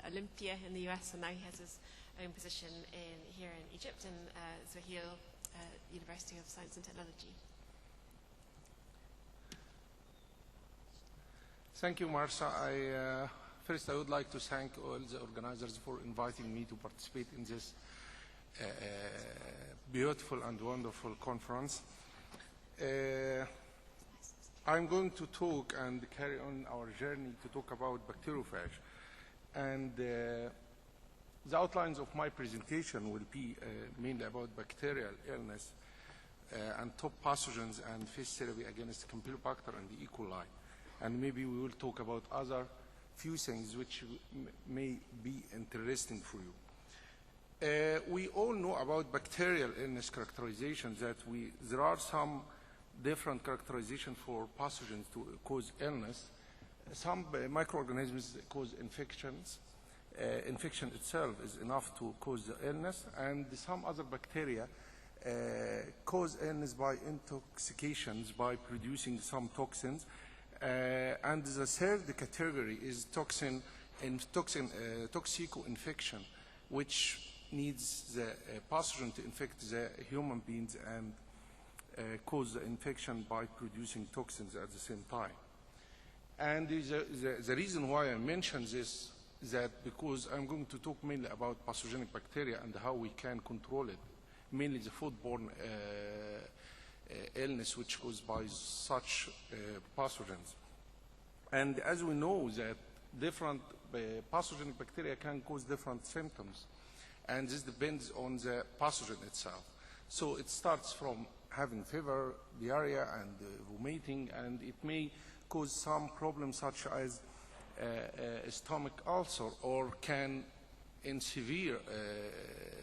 Olympia in the US, and now he has his own position here in Egypt in Zewail, University of Science and Technology. Thank you, Marcia. First, I would like to thank all the organizers for inviting me to participate in this beautiful and wonderful conference. I'm going to talk and carry on our journey to talk about bacteriophage. And the outlines of my presentation will be mainly about bacterial illness and top pathogens and phage therapy against Campylobacter and the E. coli. And maybe we will talk about other few things which may be interesting for you. We all know about bacterial illness characterization, that there are some different characterization for pathogens to cause illness. Some microorganisms cause infections. Infection itself is enough to cause the illness, and some other bacteria cause illness by intoxications, by producing some toxins. And the third category is toxico-infection, which needs the pathogen to infect the human beings and cause the infection by producing toxins at the same time. And the reason why I mention this is that because I'm going to talk mainly about pathogenic bacteria and how we can control it, mainly the foodborne illness which is caused by such pathogens. And as we know that different pathogenic bacteria can cause different symptoms, and this depends on the pathogen itself. So it starts from having fever, diarrhea, and vomiting, and it may cause some problems such as stomach ulcer, or can, in severe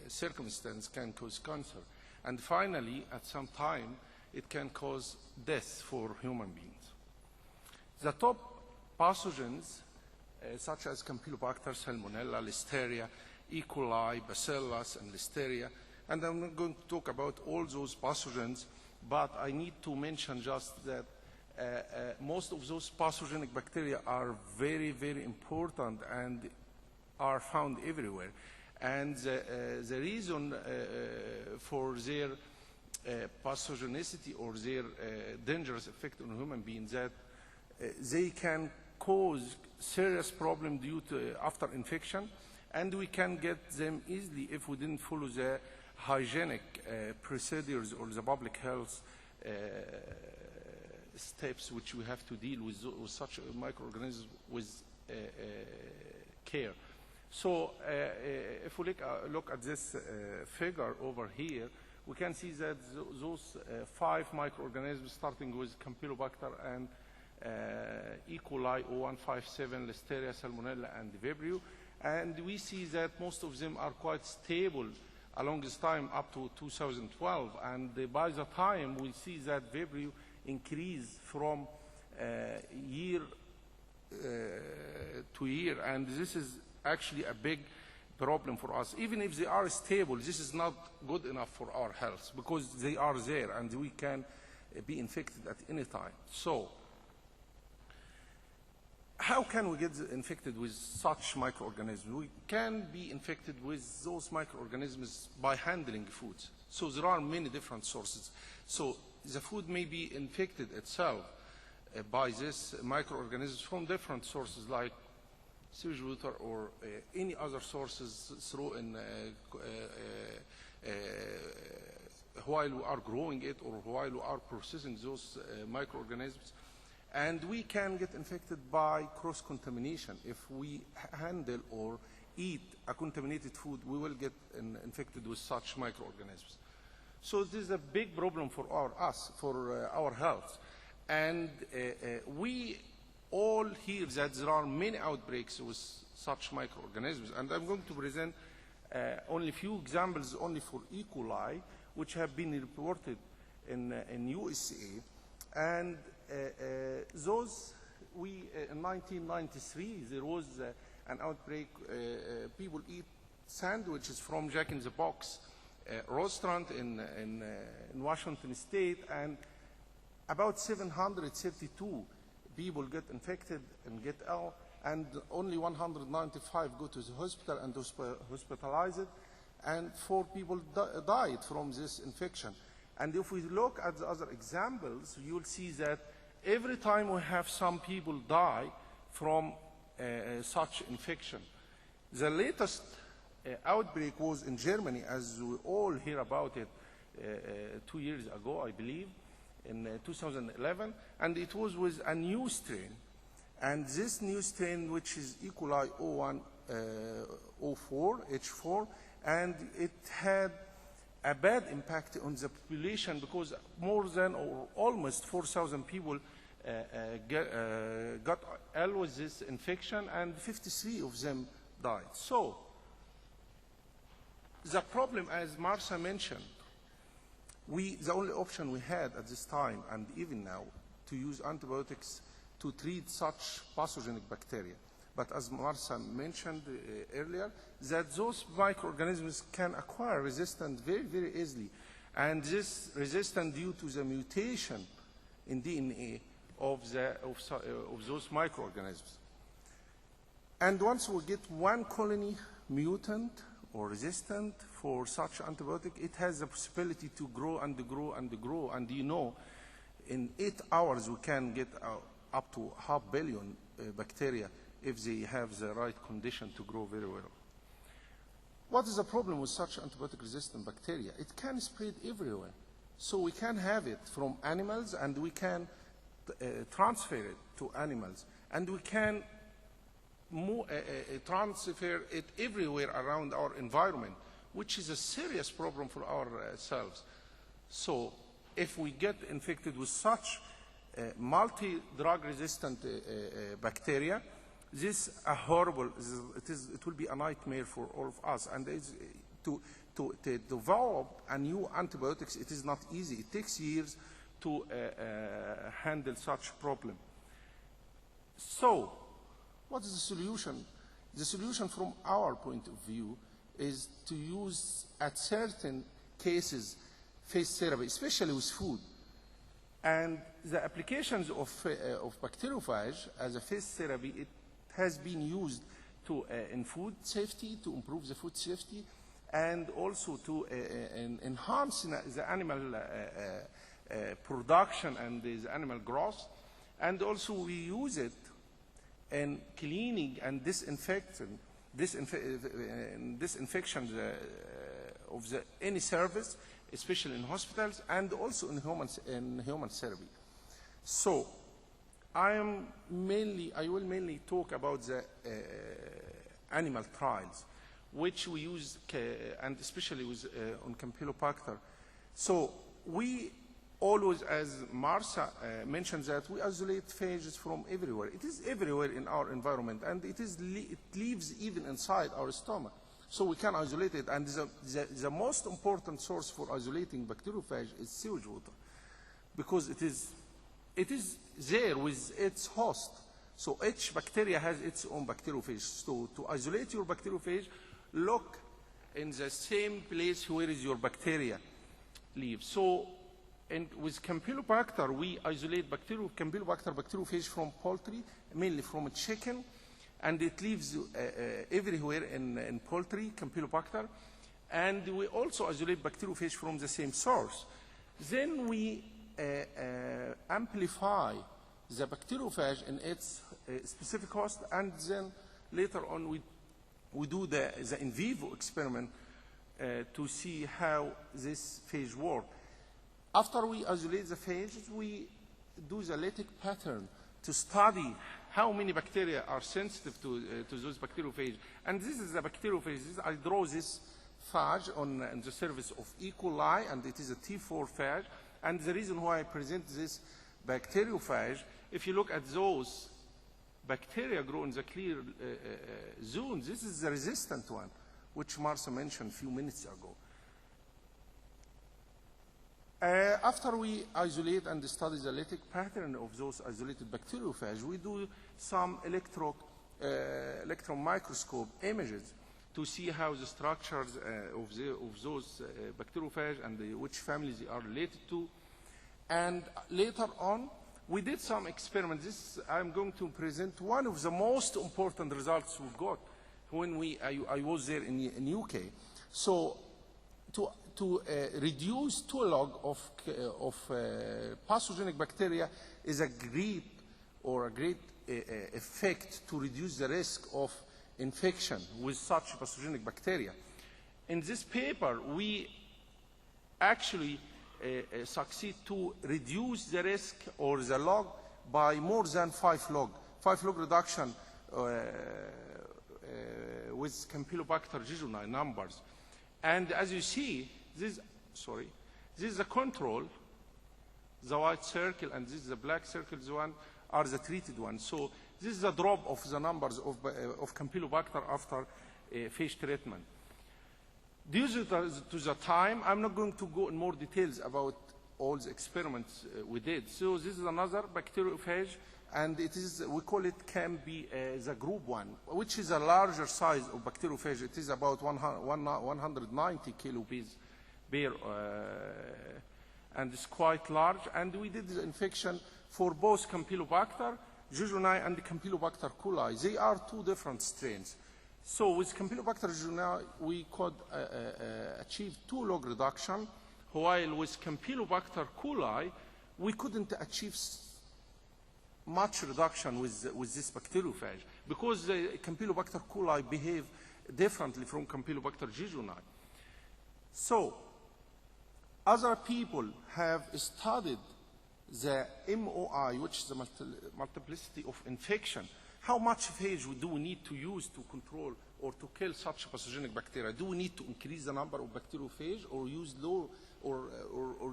circumstances, can cause cancer. And finally, at some time, it can cause death for human beings. The top pathogens, such as Campylobacter, Salmonella, Listeria, E. coli, Bacillus, and Listeria, and I'm not going to talk about all those pathogens, but I need to mention just that most of those pathogenic bacteria are very, very important and are found everywhere. And the reason for their pathogenicity or their dangerous effect on human beings that they can cause serious problem due to after infection, and we can get them easily if we didn't follow the hygienic procedures or the public health steps which we have to deal with such microorganisms with care. So if we look at this figure over here, we can see that those 5 microorganisms, starting with Campylobacter and E. coli, 0157, Listeria, Salmonella, and Vibrio, and we see that most of them are quite stable along this time up to 2012, and by the time we see that Vibrio increase from year to year, and this is actually a big problem for us. Even if they are stable, this is not good enough for our health because they are there and we can be infected at any time. So how can we get infected with such microorganisms? We can be infected with those microorganisms by handling foods. So there are many different sources. So the food may be infected itself by these microorganisms from different sources like sewage water or any other sources through while we are growing it or while we are processing those microorganisms. And we can get infected by cross-contamination. If we handle or eat a contaminated food, we will get infected with such microorganisms. So this is a big problem for our health. And we all hear that there are many outbreaks with such microorganisms. And I'm going to present only a few examples only for E. coli, which have been reported in USA. And those, in 1993, there was an outbreak. People eat sandwiches from Jack in the Box restaurant in Washington State, and about 732 people get infected and get ill, and only 195 go to the hospital and hospitalized, and 4 people died from this infection. And if we look at the other examples, you'll see that every time we have some people die from such infection. The latest outbreak was in Germany, as we all hear about it 2 years ago, I believe, in 2011, and it was with a new strain. And this new strain, which is E. coli 0104, H4, and it had a bad impact on the population because more than or almost 4,000 people got ill with this infection, and 53 of them died. So the problem, as Marcia mentioned, the only option we had at this time, and even now, to use antibiotics to treat such pathogenic bacteria. But as Marcia mentioned earlier, that those microorganisms can acquire resistance very, very easily. And this resistance due to the mutation in DNA of those microorganisms. And once we get one colony mutant or resistant for such antibiotic, it has the possibility to grow and grow and grow. And you know, in 8 hours we can get up to 500 million bacteria if they have the right condition to grow very well. What is the problem with such antibiotic-resistant bacteria? It can spread everywhere. So we can have it from animals, and we can transfer it to animals. And we can transfer it everywhere around our environment, which is a serious problem for ourselves. So if we get infected with such multi-drug resistant bacteria, this is a horrible, it will be a nightmare for all of us. And to develop a new antibiotics, it is not easy. It takes years to handle such problem. So what is the solution? The solution from our point of view is to use, at certain cases, phage therapy, especially with food. And the applications of bacteriophage as a phage therapy, it has been used in food safety, to improve the food safety, and also to enhance the animal production and the animal growth. And also we use it in cleaning and disinfecting of any service, especially in hospitals, and also in human therapy. So I will mainly talk about the animal trials, which we use, and especially with on Campylobacter. So we always, as Marcia mentioned, that we isolate phages from everywhere. It is everywhere in our environment, and it lives even inside our stomach. So we can isolate it, and the most important source for isolating bacteriophage is sewage water, because it is there with its host. So each bacteria has its own bacteriophage. So to isolate your bacteriophage, look in the same place where is your bacteria live. So with Campylobacter, we isolate Campylobacter bacteriophage from poultry, mainly from chicken, and it lives everywhere in poultry, Campylobacter. And we also isolate bacteriophage from the same source. Then we amplify the bacteriophage in its specific host, and then later on we do the in vivo experiment to see how this phage works. After we isolate the phages, we do the lytic pattern to study how many bacteria are sensitive to those bacteriophages. And this is the bacteriophage. I draw this phage on the surface of E. coli, and it is a T4 phage. And the reason why I present this bacteriophage, if you look at those bacteria grow in the clear zone, this is the resistant one, which Marcia mentioned a few minutes ago. After we isolate and study the lytic pattern of those isolated bacteriophage, we do some electron microscope images to see how the structures of those bacteriophage and which families they are related to. And later on, we did some experiments. I'm going to present one of the most important results we got when I was there in UK. So to reduce 2 log of pathogenic bacteria is a great effect to reduce the risk of infection with such pathogenic bacteria. In this paper, we actually succeed to reduce the risk or the log by more than 5 log. 5 log reduction with Campylobacter jejuni numbers. And as you see, this is the control, the white circle, and this is the black circle, the one are the treated ones. So this is a drop of the numbers of Campylobacter after phage treatment. Due to the time, I'm not going to go in more details about all the experiments we did. So this is another bacteriophage, and it is, we call it, can be the group 1, which is a larger size of bacteriophage. It is about 190 kilobase per, and it's quite large. And we did the infection for both Campylobacter jejuni and Campylobacter coli. They are 2 different strains. So with Campylobacter jejuni, we could achieve 2 log reduction, while with Campylobacter coli, we couldn't achieve much reduction with this bacteriophage because the Campylobacter coli behave differently from Campylobacter jejuni. So other people have studied the MOI, which is the multiplicity of infection. How much phage do we need to use to control or to kill such pathogenic bacteria? Do we need to increase the number of bacteriophage or use low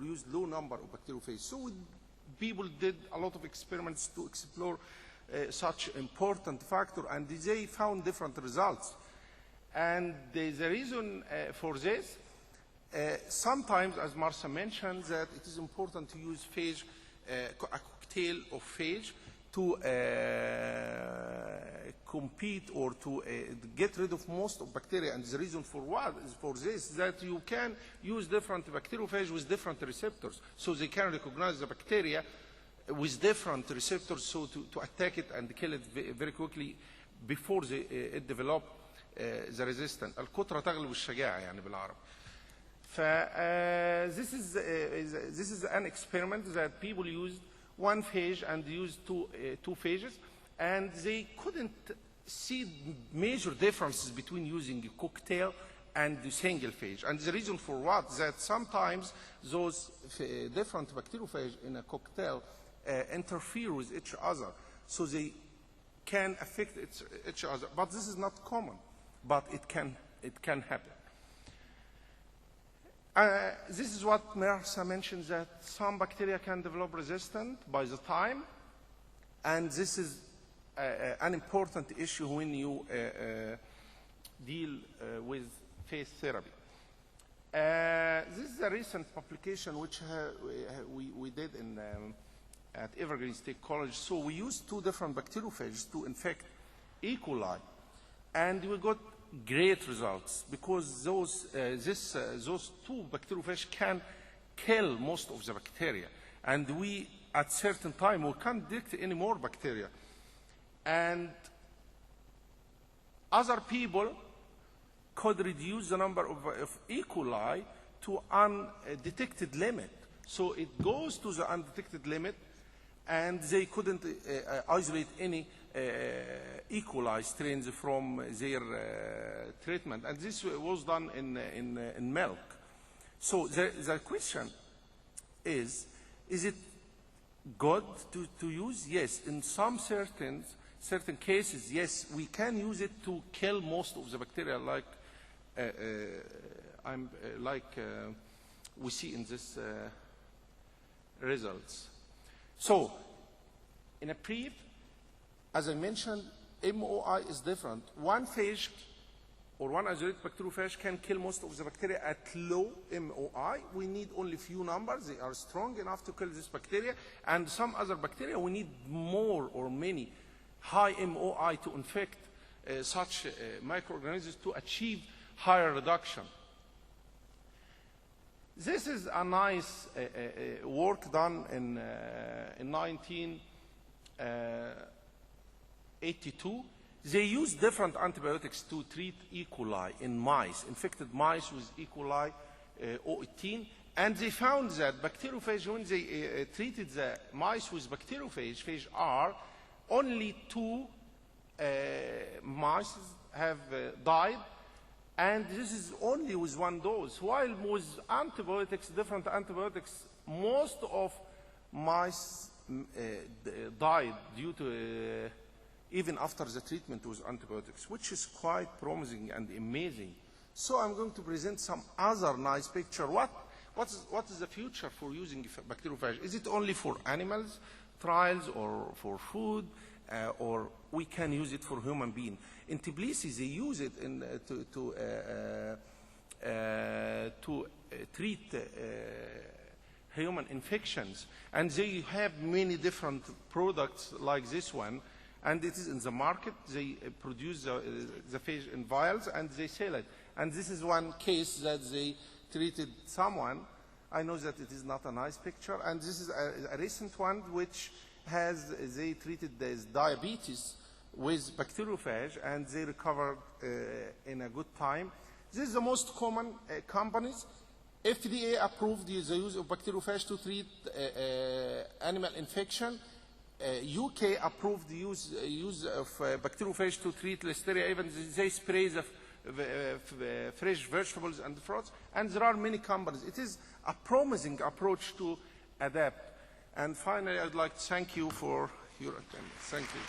use low number of bacteriophage? So people did a lot of experiments to explore such important factor, and they found different results. And the reason for this, sometimes, as Marcia mentioned, that it is important to use phage, a cocktail of phage, to compete or to get rid of most of bacteria. And the reason for what is for this, that you can use different bacteriophage with different receptors. So they can recognize the bacteria with different receptors, so to attack it and kill it very quickly before it develop the resistance. القطرة تغلب الشجاعة يعني بالعربي. This is an experiment that people used 1 phage and used two phages, and they couldn't see major differences between using a cocktail and the single phage. And the reason for what? That sometimes those different bacteriophage in a cocktail interfere with each other, so they can affect each other. But this is not common, but it can happen. This is what Marcia mentioned, that some bacteria can develop resistance by the time, and this is an important issue when you deal with phage therapy. This is a recent publication which we did at Evergreen State College. So we used 2 different bacteriophages to infect E. coli, and we got great results because those 2 bacteriophages can kill most of the bacteria, and we at certain time we can't detect any more bacteria. And other people could reduce the number of E. coli to undetected limit. So it goes to the undetected limit, and they couldn't isolate any E. coli strains from their treatment. And this was done in milk. So the question is it good to use? Yes, in some certain cases, yes, we can use it to kill most of the bacteria, like we see in this results. So, in a brief, as I mentioned, MOI is different. 1 phage or 1 isolated bacteriophage can kill most of the bacteria at low MOI. We need only few numbers. They are strong enough to kill this bacteria. And some other bacteria, we need more or many high MOI to infect such microorganisms to achieve higher reduction. This is a nice work done in 1982. They used different antibiotics to treat E. coli in mice, infected mice with E. coli 018. And they found that bacteriophage, when they treated the mice with bacteriophage, phage R, only 2 mice have died. And this is only with 1 dose. While with antibiotics, different antibiotics, most of mice died due to even after the treatment with antibiotics, which is quite promising and amazing. So I'm going to present some other nice picture. What is the future for using bacteriophage? Is it only for animals trials or for food, or we can use it for human being? In Tbilisi, they use it to treat human infections, and they have many different products like this one, and it is in the market. They produce the phage in vials and they sell it. And this is one case that they treated someone. I know that it is not a nice picture, and this is a recent one which they treated this diabetes with bacteriophage, and they recovered in a good time. This is the most common companies. FDA approved the use of bacteriophage to treat animal infection. UK approved the use of bacteriophage to treat listeria. Even they spray the fresh vegetables and fruits. And there are many companies. It is a promising approach to adapt. And finally, I'd like to thank you for your attendance. Thank you.